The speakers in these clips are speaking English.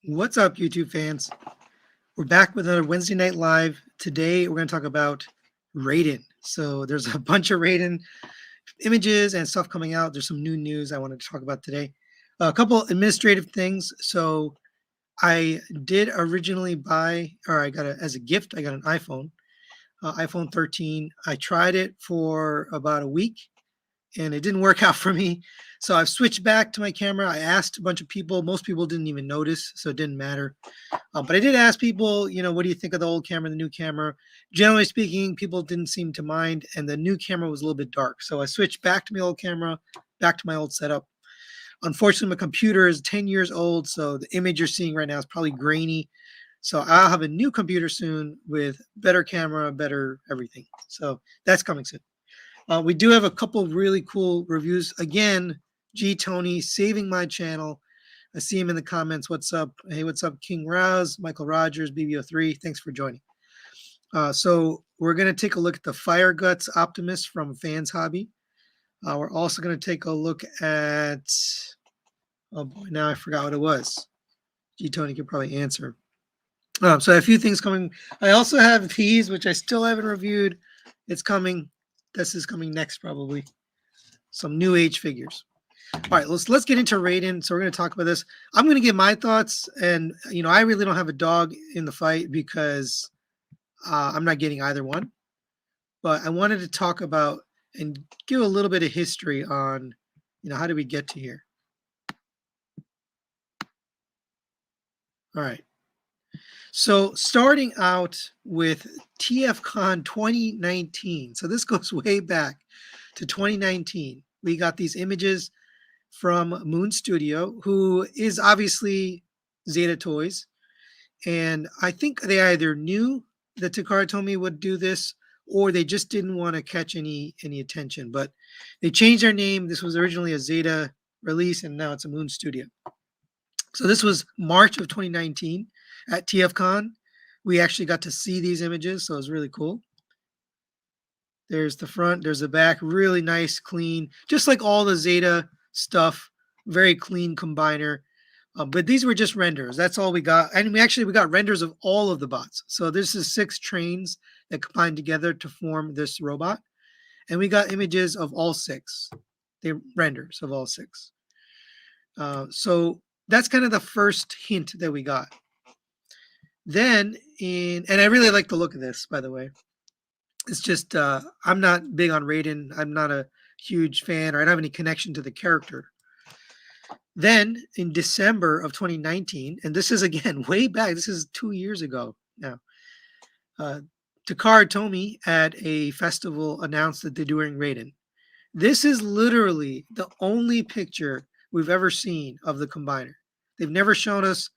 What's up, YouTube fans? We're back with another Wednesday Night Live. Today, we're going to talk about Raiden. So, there's a bunch of Raiden images and stuff coming out. There's some new news I wanted to talk about today. A couple administrative things. So, I did originally buy, or I got as a gift, I got an iPhone 13. I tried it for about a week and it didn't work out for me. So I've switched back to my camera. I asked a bunch of people. Most people didn't even notice, so it didn't matter. But I did ask people, what do you think of the old camera, the new camera? Generally speaking, people didn't seem to mind, and the new camera was a little bit dark. So I switched back to my old camera, back to my old setup. Unfortunately, my computer is 10 years old, so the image you're seeing right now is probably grainy. So I'll have a new computer soon with better camera, better everything. So that's coming soon. We do have a couple really cool reviews. Again, G Tony saving my channel. I see him in the comments. What's up? Hey, what's up, King Rouse, Michael Rogers, BBO3. Thanks for joining. So we're going to take a look at the Fire Guts Optimus from Fans Hobby. We're also going to take a look at, oh boy, now I forgot what it was. G Tony could probably answer. So a few things coming. I also have these, which I still haven't reviewed. It's coming. This is coming next, probably. Some new age figures. All right, let's get into Raiden. So we're going to talk about this. I'm going to give my thoughts, and I really don't have a dog in the fight because I'm not getting either one. But I wanted to talk about and give a little bit of history on, how did we get to here? All right. So starting out with TFCon 2019. So this goes way back to 2019. We got these images from Moon Studio, who is obviously Zeta Toys. And I think they either knew that Takara Tomy would do this or they just didn't want to catch any attention. But they changed their name. This was originally a Zeta release and now it's a Moon Studio. So this was March of 2019 at TFCon. We actually got to see these images, so it was really cool. There's the front, there's the back, really nice, clean, just like all the Zeta stuff, very clean combiner. But these were just renders. That's all we got. And we got renders of all of the bots. So this is 6 trains that combined together to form this robot. And we got images of all 6. The renders of all 6. So that's kind of the first hint that we got. Then and I really like the look of this, by the way. It's just I'm not big on Raiden. I'm not a huge fan, or I don't have any connection to the character. Then in December of 2019, and this is again way back, this is 2 years ago now. Takara Tomy at a festival announced that they're doing Raiden. This is literally the only picture we've ever seen of the combiner. They've never shown us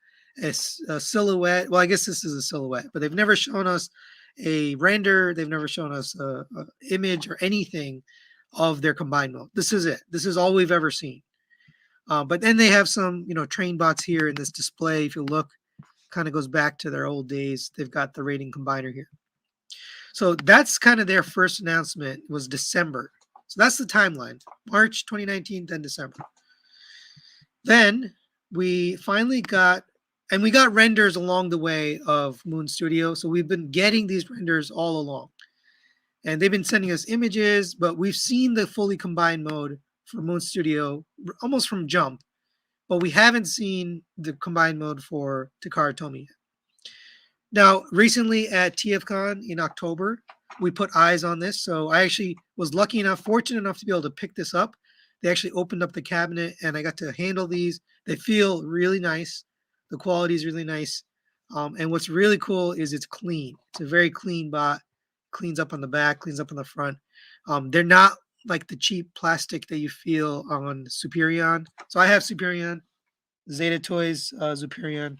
a silhouette. Well, I guess this is a silhouette, but they've never shown us a render. They've never shown us a image or anything of their combined mode. This is it. This is all we've ever seen. But then they have some, train bots here in this display. If you look, kind of goes back to their old days. They've got the Raiden combiner here. So that's kind of their first announcement was December. So that's the timeline. March 2019, then December. Then we finally got, and we got renders along the way of Moon Studio. So we've been getting these renders all along. And they've been sending us images, but we've seen the fully combined mode for Moon Studio almost from jump. But we haven't seen the combined mode for Takara Tomy yet. Now, recently at TFCon in October, we put eyes on this. So I actually was fortunate enough to be able to pick this up. They actually opened up the cabinet and I got to handle these. They feel really nice. The quality is really nice. And what's really cool is it's clean. It's a very clean bot. Cleans up on the back, cleans up on the front. They're not like the cheap plastic that you feel on Superion. So I have Superion, Zeta Toys Superion.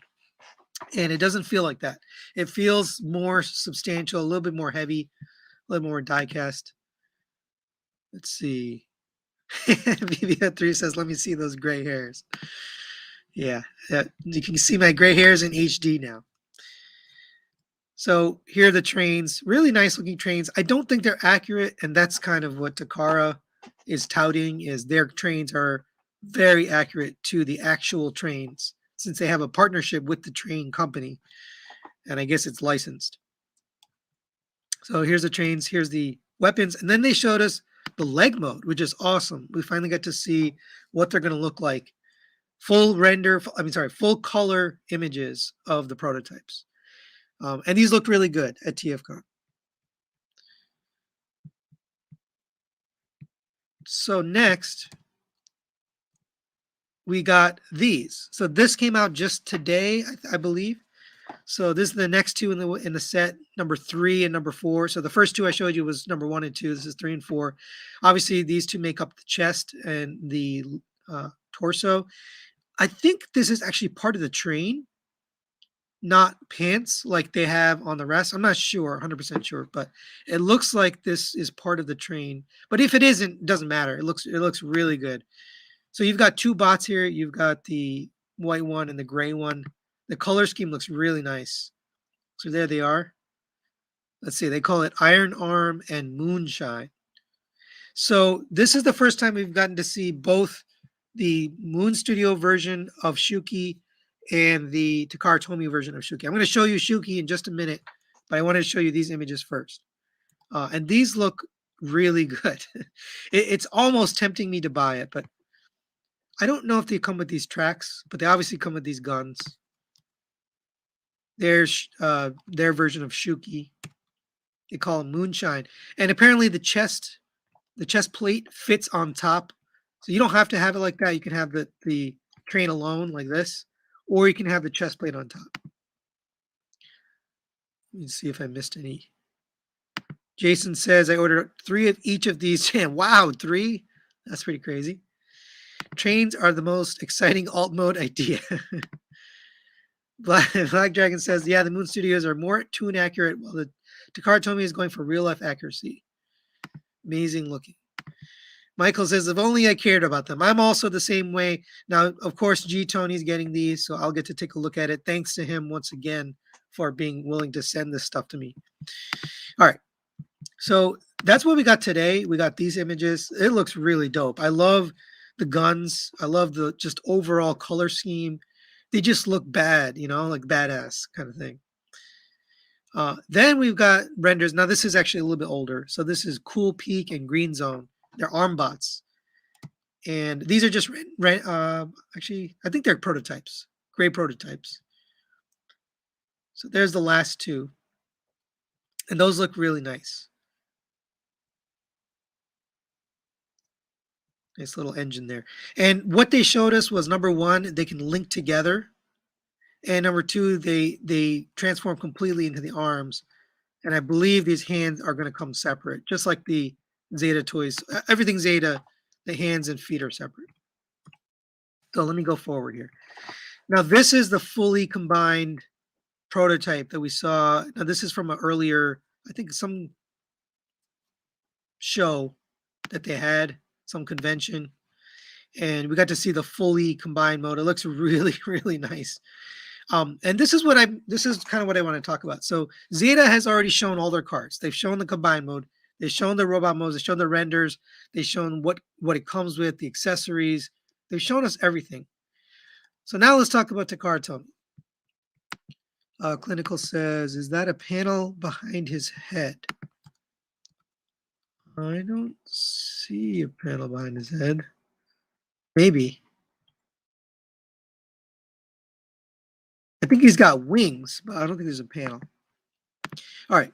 And it doesn't feel like that. It feels more substantial, a little bit more heavy, a little more die-cast. Let's see. BBO3 says, let me see those gray hairs. Yeah, you can see my gray hairs in HD now. So here are the trains, really nice looking trains. I don't think they're accurate, and that's kind of what Takara is touting, is their trains are very accurate to the actual trains since they have a partnership with the train company, and I guess it's licensed. So here's the trains, here's the weapons, and then they showed us the leg mode, which is awesome. We finally got to see what they're going to look like. Full render, full color images of the prototypes. And these looked really good at TFCon. So next, we got these. So this came out just today, I believe. So this is the next two in the set, number 3 and number 4. So the first two I showed you was number 1 and 2. This is 3 and 4. Obviously, these two make up the chest and the torso. I think this is actually part of the train, not pants like they have on the rest. I'm not sure, 100% sure, but it looks like this is part of the train. But if it isn't, it doesn't matter. It looks really good. So you've got two bots here. You've got the white one and the gray one. The color scheme looks really nice. So there they are. Let's see, they call it Iron Arm and Moonshine. So this is the first time we've gotten to see both the Moon Studio version of Shuki and the Takara Tomy version of Shuki. I'm going to show you Shuki in just a minute, but I wanted to show you these images first. And these look really good. It's almost tempting me to buy it, but I don't know if they come with these tracks, but they obviously come with these guns. There's their version of Shuki. They call him Moonshine. And apparently the chest plate fits on top. So you don't have to have it like that. You can have the train alone like this, or you can have the chest plate on top. Let me see if I missed any. Jason says, I ordered 3 of each of these. Wow, 3? That's pretty crazy. Trains are the most exciting alt mode idea. Black Dragon says, yeah, the Moon Studios are more tune accurate, while the Takara Tomy is going for real life accuracy. Amazing looking. Michael says, if only I cared about them. I'm also the same way. Now, of course, G Tony's getting these, so I'll get to take a look at it. Thanks to him once again for being willing to send this stuff to me. All right. So that's what we got today. We got these images. It looks really dope. I love the guns. I love the just overall color scheme. They just look bad, like badass kind of thing. Then we've got renders. Now this is actually a little bit older. So this is Cool Peak and Green Zone. They're arm bots. And these are just, actually, I think they're prototypes, gray prototypes. So there's the last two. And those look really nice. Nice little engine there. And what they showed us was, number 1, they can link together. And number 2, they transform completely into the arms. And I believe these hands are going to come separate, just like the Zeta toys. Everything Zeta, the hands and feet are separate. So let me go forward here. Now this is the fully combined prototype that we saw. Now this is from an earlier, I think some show that they had, some convention. And we got to see the fully combined mode. It looks really, really nice. And this is kind of what I want to talk about. So Zeta has already shown all their cards. They've shown the combined mode. They've shown the robot modes. They've shown the renders. They've shown what it comes with, the accessories. They've shown us everything. So now let's talk about Takara Tomy. Clinical says, is that a panel behind his head? I don't see a panel behind his head. Maybe. I think he's got wings, but I don't think there's a panel. All right.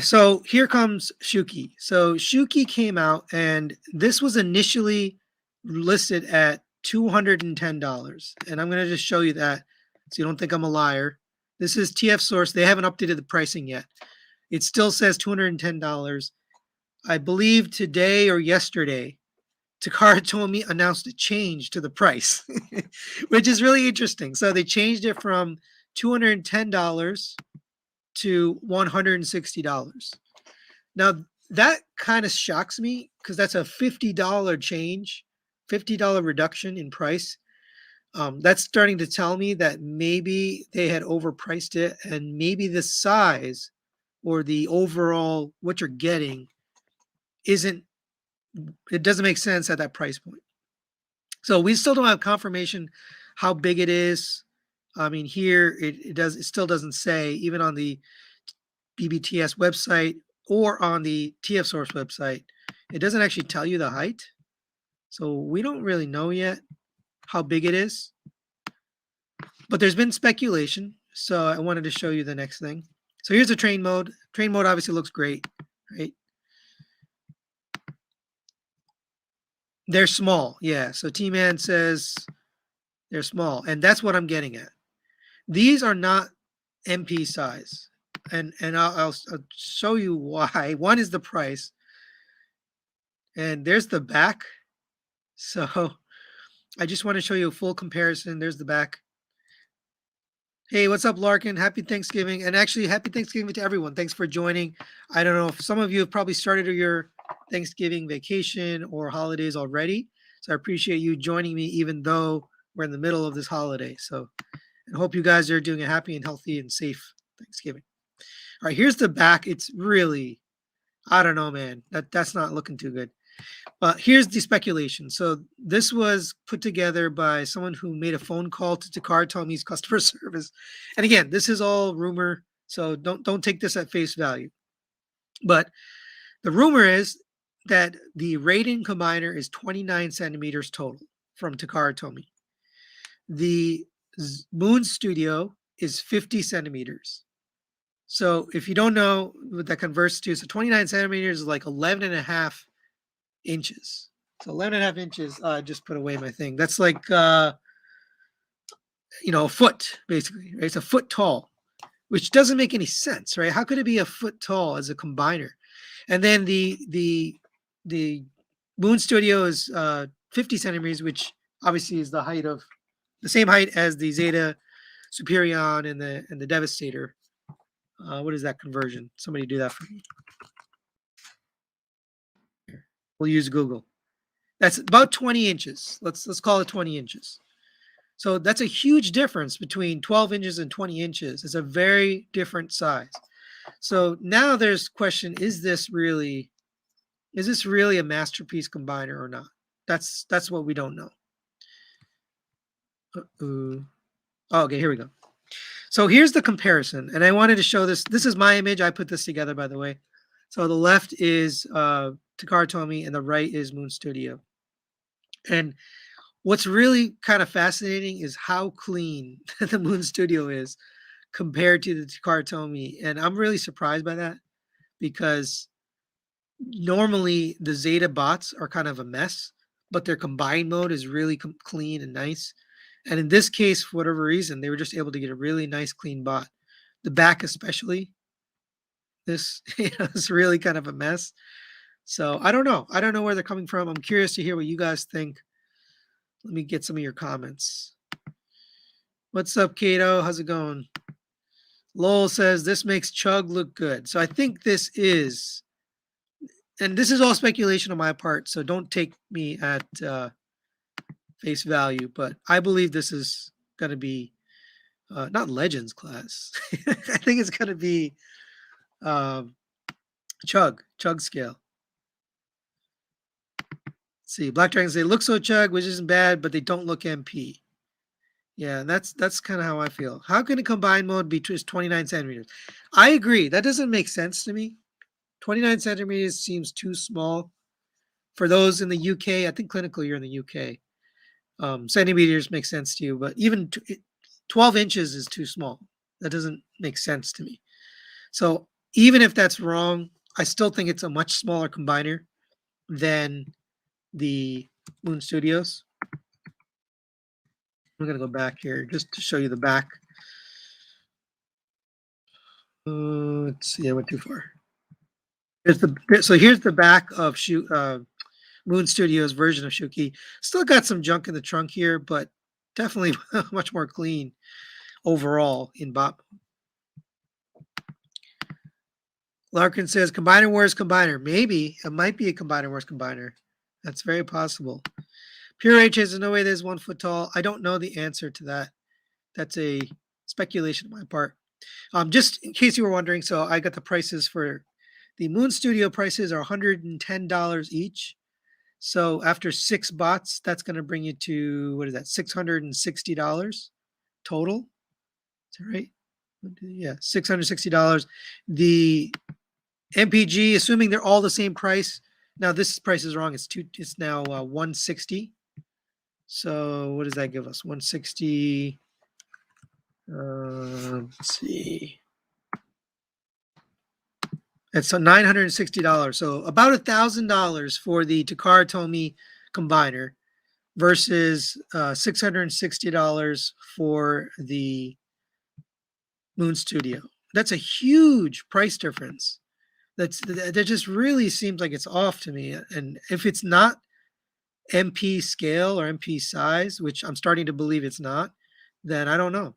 So here comes Shuki. So Shuki came out, and this was initially listed at $210. And I'm going to just show you that so you don't think I'm a liar. This is TF Source. They haven't updated the pricing yet. It still says $210. I believe today or yesterday, Takara Tomy announced a change to the price, which is really interesting. So they changed it from $210 to $160. Now, that kind of shocks me because that's a $50 change, $50 reduction in price. That's starting to tell me that maybe they had overpriced it, and maybe the size or the overall what you're getting it doesn't make sense at that price point. So we still don't have confirmation how big it is. I mean, here it still doesn't say, even on the BBTS website or on the TF Source website. It doesn't actually tell you the height. So we don't really know yet how big it is. But there's been speculation. So I wanted to show you the next thing. So here's the train mode. Train mode obviously looks great, right? They're small. Yeah. So T-Man says they're small. And that's what I'm getting at. These are not MP size. And I'll show you why. One is the price. And there's the back. So I just want to show you a full comparison. There's the back. Hey, what's up, Larkin? Happy Thanksgiving. And actually, happy Thanksgiving to everyone. Thanks for joining. I don't know if some of you have probably started your Thanksgiving vacation or holidays already. So I appreciate you joining me, even though we're in the middle of this holiday. So I hope you guys are doing a happy and healthy and safe Thanksgiving. All right, here's the back. It's really, I don't know, man. That's not looking too good. Here's the speculation. So this was put together by someone who made a phone call to Takara Tomy's customer service. And again, this is all rumor, so don't take this at face value. But the rumor is that the Raiden combiner is 29 centimeters total from Takara Tomy. The Moon Studio is 50 centimeters. So if you don't know what that converts to, so 29 centimeters is like 11 and a half inches. So 11 and a half inches. I just put away my thing. That's like, a foot, basically. Right? It's a foot tall, which doesn't make any sense, right? How could it be a foot tall as a combiner? And then the Moon Studio is 50 centimeters, which obviously is the same height as the Zeta Superion and the Devastator. What is that conversion? Somebody do that for me. We'll use Google. That's about 20 inches. Let's call it 20 inches. So that's a huge difference between 12 inches and 20 inches. It's a very different size. So now there's question: Is this really a masterpiece combiner or not? That's what we don't know. Oh, okay, here we go. So here's the comparison, and I wanted to show this. This is my image. I put this together, by the way. So the left is Takara Tomy, and the right is Moon Studio. And what's really kind of fascinating is how clean the Moon Studio is compared to the Takara Tomy. And I'm really surprised by that, because normally the Zeta bots are kind of a mess, but their combined mode is really clean and nice. And in this case, for whatever reason, they were just able to get a really nice, clean bot. The back especially, this is really kind of a mess. So I don't know. I don't know where they're coming from. I'm curious to hear what you guys think. Let me get some of your comments. What's up, Kato? How's it going? Lowell says, this makes Chug look good. So I think this is, and this is all speculation on my part, so don't take me at face value, but I believe this is going to be not Legends class. I think it's going to be Chug scale. Let's see, Black Dragons, they look so Chug, which isn't bad, but they don't look MP. Yeah, that's kind of how I feel. How can a combined mode be just 29 centimeters? I agree. That doesn't make sense to me. 29 centimeters seems too small. For those in the UK, I think clinical you're in the UK. Centimeters make sense to you, but even 12 inches is too small. That doesn't make sense to me. So even if that's wrong, I still think it's a much smaller combiner than the Moon Studios. I'm going to go back here just to show you the back. Let's see, I went too far. So here's the back of Moon Studios version of Shuki. Still got some junk in the trunk here, but definitely much more clean overall in bot. Larkin says, Combiner Wars Combiner. Maybe. It might be a Combiner Wars Combiner. That's very possible. Pure H says, no way there's 1 foot tall. I don't know the answer to that. That's a speculation on my part. Just in case you were wondering, so I got the prices for the Moon Studio prices are $110 each. So after 6 bots, that's going to bring you to, what is that, $660 total. Is that right? Yeah, $660. The MPG, assuming they're all the same price. Now this price is wrong. It's now 160. So what does that give us? 160. Let's see. It's $960. So about $1,000 for the Takara Tomy combiner versus $660 for the Moon Studio. That's a huge price difference. That just really seems like it's off to me. And if it's not MP scale or MP size, which I'm starting to believe it's not, then I don't know.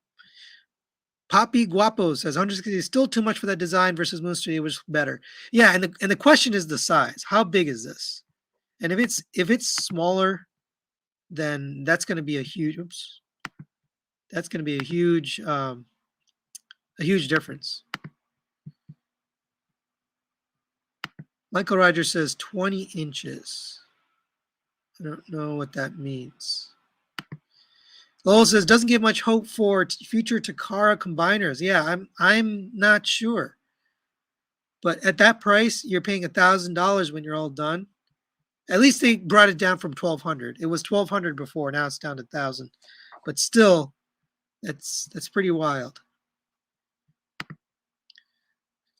Poppy Guapo says 160 is still too much for that design versus Moon Studio, which is better. Yeah, and the question is the size. How big is this? And if it's smaller, then that's going to be a huge. Oops, that's going to be a huge difference. Michael Rogers says 20 inches. I don't know what that means. Lowell says doesn't give much hope for future Takara combiners. Yeah, I'm not sure. But at that price, you're paying $1,000 when you're all done. At least they brought it down from $1,200. It was $1,200 before. Now it's down to $1,000. But still, that's pretty wild.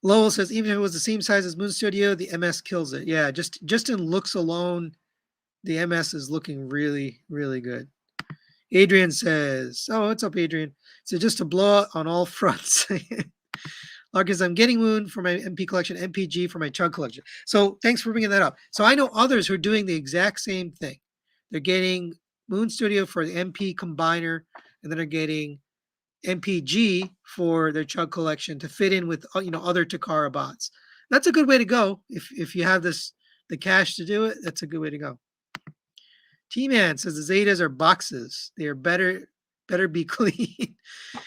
Lowell says even if it was the same size as Moon Studio, the MS kills it. Yeah, just in looks alone, the MS is looking really, really good. Adrian says, oh, what's up, Adrian? So just to blow out on all fronts. Because I'm getting Moon for my MP collection, MPG for my Chug collection. So thanks for bringing that up. So I know others who are doing the exact same thing. They're getting Moon Studio for the MP combiner, and then they're getting MPG for their Chug collection to fit in with other Takara bots. That's a good way to go. If you have the cash to do it, that's a good way to go. T-Man says the Zetas are boxes. They are better be clean.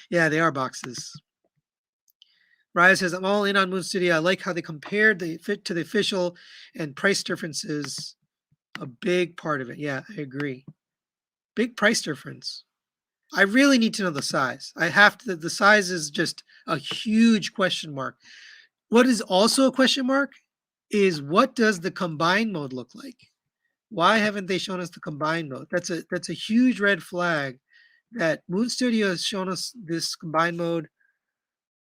Yeah, they are boxes. Raya says, I'm all in on Moon Studio. I like how they compared the fit to the official, and price differences a big part of it. Yeah, I agree. Big price difference. I really need to know the size. The size is just a huge question mark. What is also a question mark is what does the combine mode look like? Why haven't they shown us the combine mode? That's a huge red flag that Moon Studio has shown us this combine mode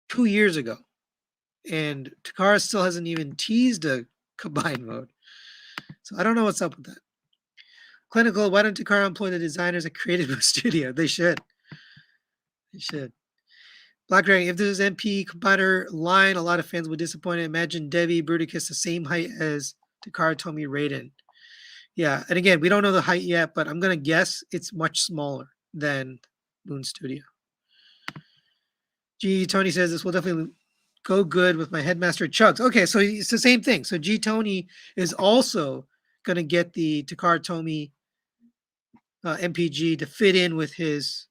2 years ago. And Takara still hasn't even teased a combine mode. So I don't know what's up with that. Clinical, why don't Takara employ the designers that created Moon Studio? They should. They should. Black Dragon, if this is MP combiner line, a lot of fans would be disappointed. Imagine Devi Bruticus the same height as Takara Tomy Raiden. Yeah, and again, we don't know the height yet, but I'm going to guess it's much smaller than Moon Studio. G. Tony says this will definitely go good with my Headmaster Chugs. Okay, so it's the same thing. So G. Tony is also going to get the Takara Tomy MPG to fit in with his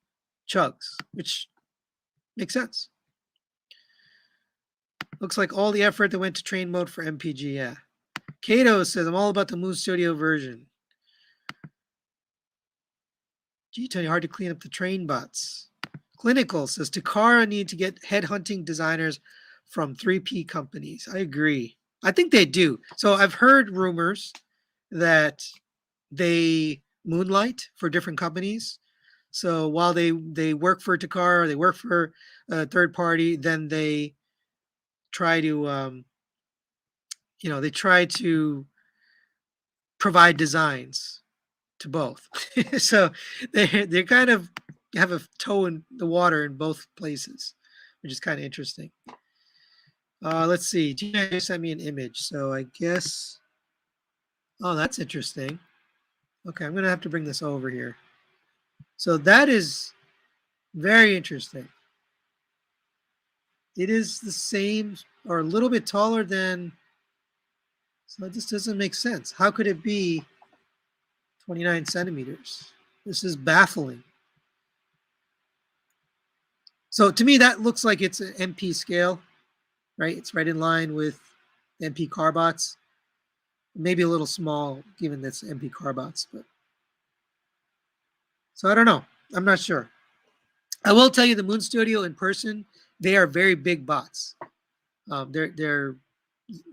Chugs, which makes sense. Looks like all the effort that went to train mode for MPG, yeah. Kato says, I'm all about the Moon Studio version. Gee, Tony, hard to clean up the train bots. Clinical says, Takara need to get headhunting designers from 3P companies. I agree. I think they do. So I've heard rumors that they moonlight for different companies. So while they work for Takara, they work for a third party, then they try to they try to provide designs to both. So they kind of have a toe in the water in both places, which is kind of interesting. Let's see. Gina just sent me an image, so I guess. Oh, that's interesting. Okay, I'm gonna have to bring this over here. So that is very interesting. It is the same or a little bit taller than. So this doesn't make sense. How could it be 29 centimeters? This is baffling. So to me, that looks like it's an MP scale, right? It's right in line with MP Carbots. Maybe a little small given that's MP Carbots, but so I don't know. I'm not sure. I will tell you the Moon Studio in person, they are very big bots. They're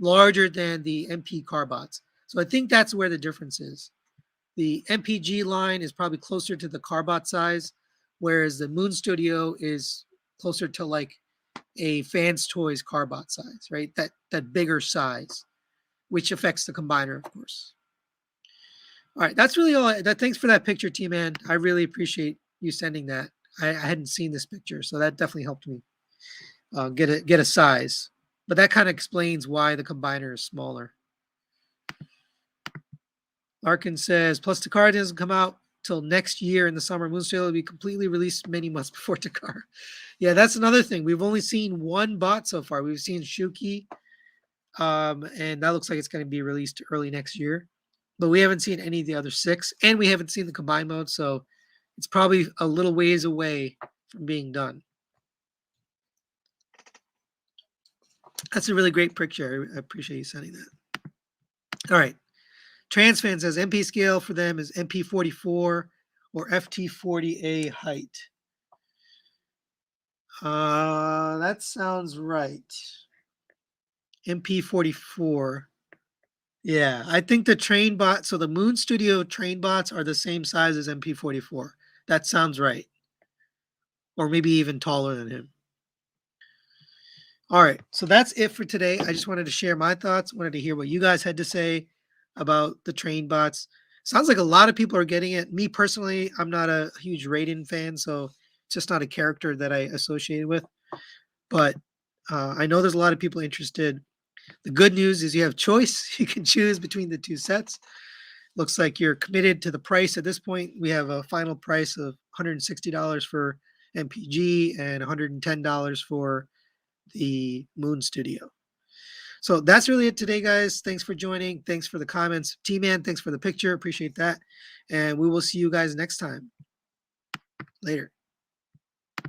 larger than the MP Carbots. So I think that's where the difference is. The MPG line is probably closer to the Carbot size, whereas the Moon Studio is closer to like a Fans Toys Carbot size, right? That bigger size, which affects the combiner, of course. All right, that's really all. Thanks for that picture, T-Man. I really appreciate you sending that. I hadn't seen this picture, so that definitely helped me get a size. But that kind of explains why the combiner is smaller. Larkin says, plus Takara doesn't come out till next year in the summer. Moonstone will be completely released many months before Takara. Yeah, that's another thing. We've only seen one bot so far. We've seen Shuki, and that looks like it's going to be released early next year. But we haven't seen any of the other 6, and we haven't seen the combined mode, so it's probably a little ways away from being done. That's a really great picture. I appreciate you sending that. All right. Transfan says MP scale for them is MP44 or FT40A height. That sounds right. MP44. Yeah, I think the train bot, so the Moon Studio train bots are the same size as MP44. That sounds right. Or maybe even taller than him. All right, so that's it for today. I just wanted to share my thoughts. Wanted to hear what you guys had to say about the train bots. Sounds like a lot of people are getting it. Me personally, I'm not a huge Raiden fan, so it's just not a character that I associated with. But I know there's a lot of people interested. The good news is you have choice. You can choose between the 2 sets. Looks like you're committed to the price at this point. We have a final price of $160 for MPG and $110 for the Moon Studio. So that's really it today, guys. Thanks for joining. Thanks for the comments. T-Man, thanks for the picture. Appreciate that. And we will see you guys next time. Later.